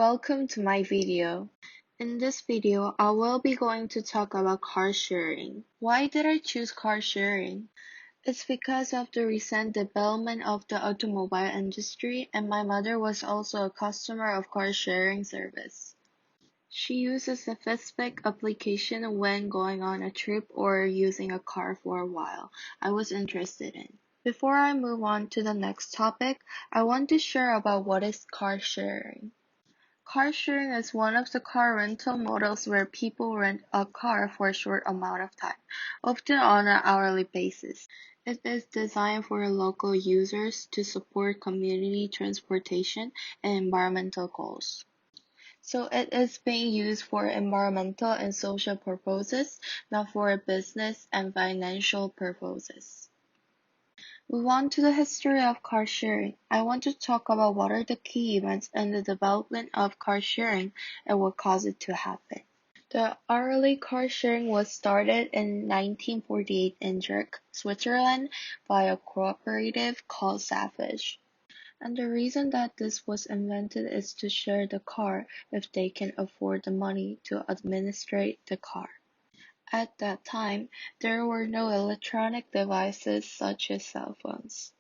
Welcome to my video. In this video, I will be going to talk about car sharing. Why did I choose car sharing? It's because of the recent development of the automobile industry, and my mother was also a customer of car sharing service. She uses a specific application when going on a trip or using a car for a while I was interested in. Before I move on to the next topic, I want to share about what is car sharing. Car sharing is one of the car rental models where people rent a car for a short amount of time, often on an hourly basis. It is designed for local users to support community transportation and environmental goals. So it is being used for environmental and social purposes, not for business and financial purposes. Move on to the history of car sharing. I want to talk about what are the key events in the development of car sharing and what caused it to happen. The early car sharing was started in 1948 in Zurich, Switzerland by a cooperative called Savage. And the reason that this was invented is to share the car if they can afford the money to administrate the car. At that time, there were no electronic devices such as cell phones,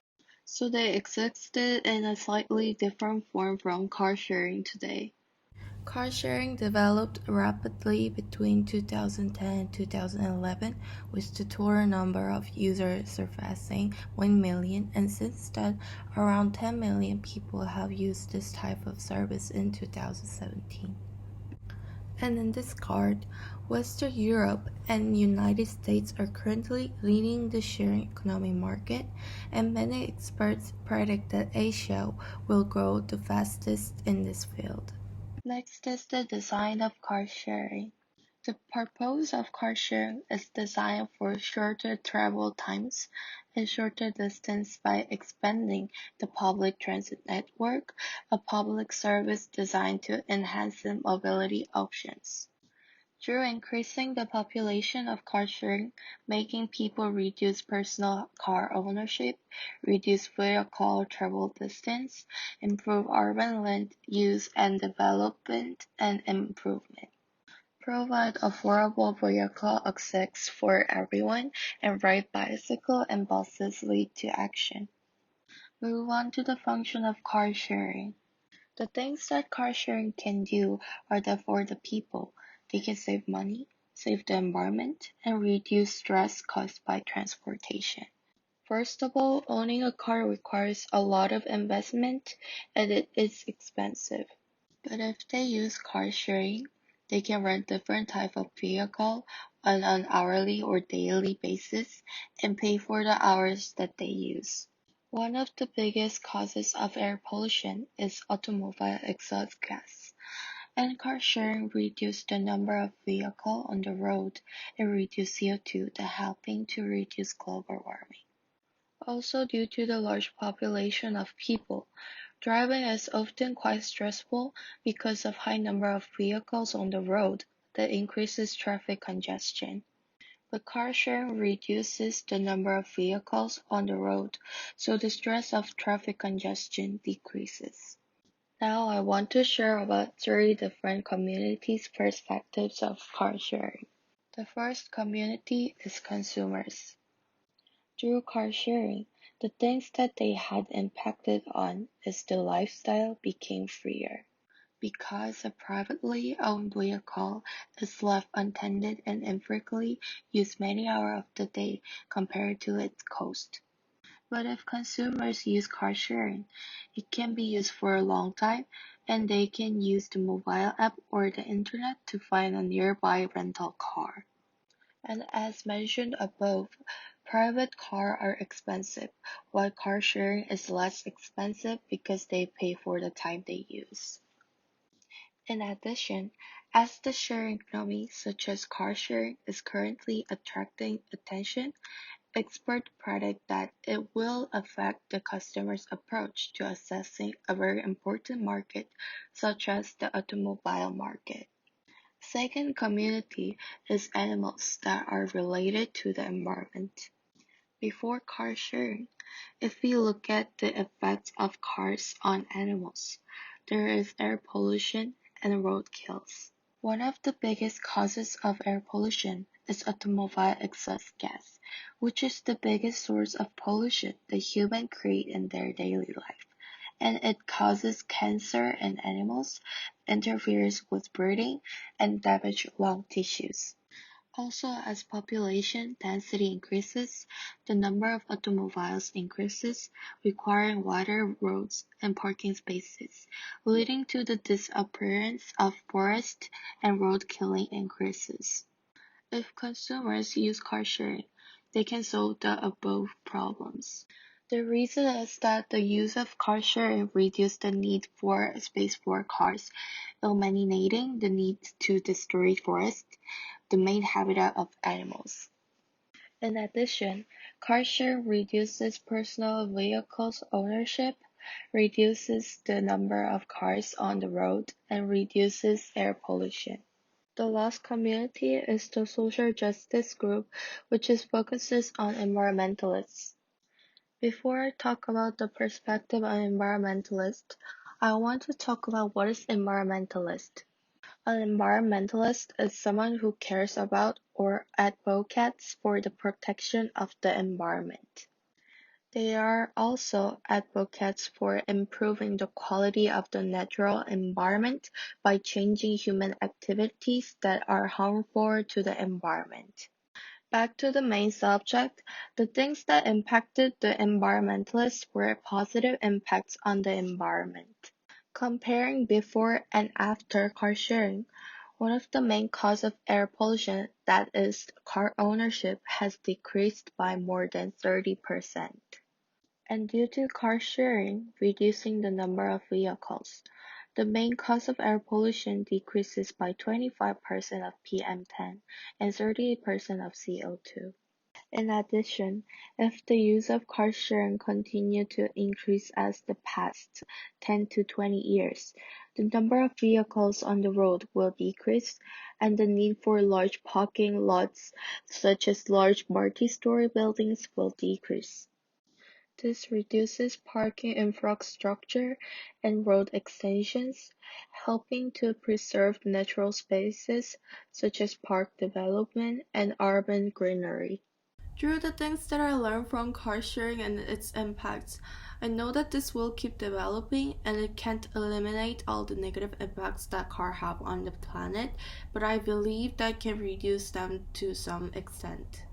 so they existed in a slightly different form from car sharing today. Car sharing developed rapidly between 2010 and 2011, with the total number of users surpassing 1 million, and since then, around 10 million people have used this type of service in 2017. And in this card, Western Europe and United States are currently leading the sharing economy market, and many experts predict that Asia will grow the fastest in this field. Next is the design of car sharing. The purpose of car sharing is designed for shorter travel times and shorter distance by expanding the public transit network, a public service designed to enhance the mobility options. Through increasing the population of car sharing, making people reduce personal car ownership, reduce vehicle travel distance, improve urban land use and development and improvement. Provide affordable vehicle access for everyone, and ride bicycle and buses lead to action. Move on to the function of car sharing. The things that car sharing can do are that for the people. They can save money, save the environment, and reduce stress caused by transportation. First of all, owning a car requires a lot of investment and it is expensive. But if they use car sharing, they can rent different type of vehicle on an hourly or daily basis and pay for the hours that they use. One of the biggest causes of air pollution is automobile exhaust gas, and car sharing reduces the number of vehicles on the road and reduce CO2, helping to reduce global warming. Also, due to the large population of people, driving is often quite stressful because of high number of vehicles on the road that increases traffic congestion. But car sharing reduces the number of vehicles on the road, so the stress of traffic congestion decreases. Now I want to share about 3 different communities' perspectives of car sharing. The first community is consumers. Through car sharing, the things that they had impacted on is the lifestyle became freer. Because a privately owned vehicle is left untended and infrequently used many hours of the day compared to its cost. But if consumers use car sharing, it can be used for a long time and they can use the mobile app or the internet to find a nearby rental car. And as mentioned above, private cars are expensive, while car sharing is less expensive because they pay for the time they use. In addition, as the sharing economy, such as car sharing, is currently attracting attention, experts predict that it will affect the customer's approach to assessing a very important market, such as the automobile market. Second community is animals that are related to the environment. Before car sharing, if we look at the effects of cars on animals, there is air pollution and roadkills. One of the biggest causes of air pollution is automobile exhaust gas, which is the biggest source of pollution that humans create in their daily life, and it causes cancer in animals, interferes with breathing, and damages lung tissues. Also, as population density increases, the number of automobiles increases, requiring wider roads and parking spaces, leading to the disappearance of forests and road killing increases. If consumers use car sharing, they can solve the above problems. The reason is that the use of car sharing reduces the need for space for cars, eliminating the need to destroy forests, the main habitat of animals. In addition, car sharing reduces personal vehicles ownership, reduces the number of cars on the road, and reduces air pollution. The last community is the social justice group, which focuses on environmentalists. Before I talk about the perspective of environmentalists, I want to talk about what is environmentalist. An environmentalist is someone who cares about or advocates for the protection of the environment. They are also advocates for improving the quality of the natural environment by changing human activities that are harmful to the environment. Back to the main subject, the things that impacted the environmentalists were positive impacts on the environment. Comparing before and after car sharing, one of the main causes of air pollution, that is, car ownership, has decreased by more than 30%. And due to car sharing, reducing the number of vehicles, the main cause of air pollution decreases by 25% of PM10 and 38% of CO2. In addition, if the use of car sharing continues to increase as the past 10 to 20 years, the number of vehicles on the road will decrease and the need for large parking lots, such as large multi-story buildings, will decrease. This reduces parking infrastructure and road extensions, helping to preserve natural spaces such as park development and urban greenery. Through the things that I learned from car sharing and its impacts, I know that this will keep developing and it can't eliminate all the negative impacts that cars have on the planet, but I believe that can reduce them to some extent.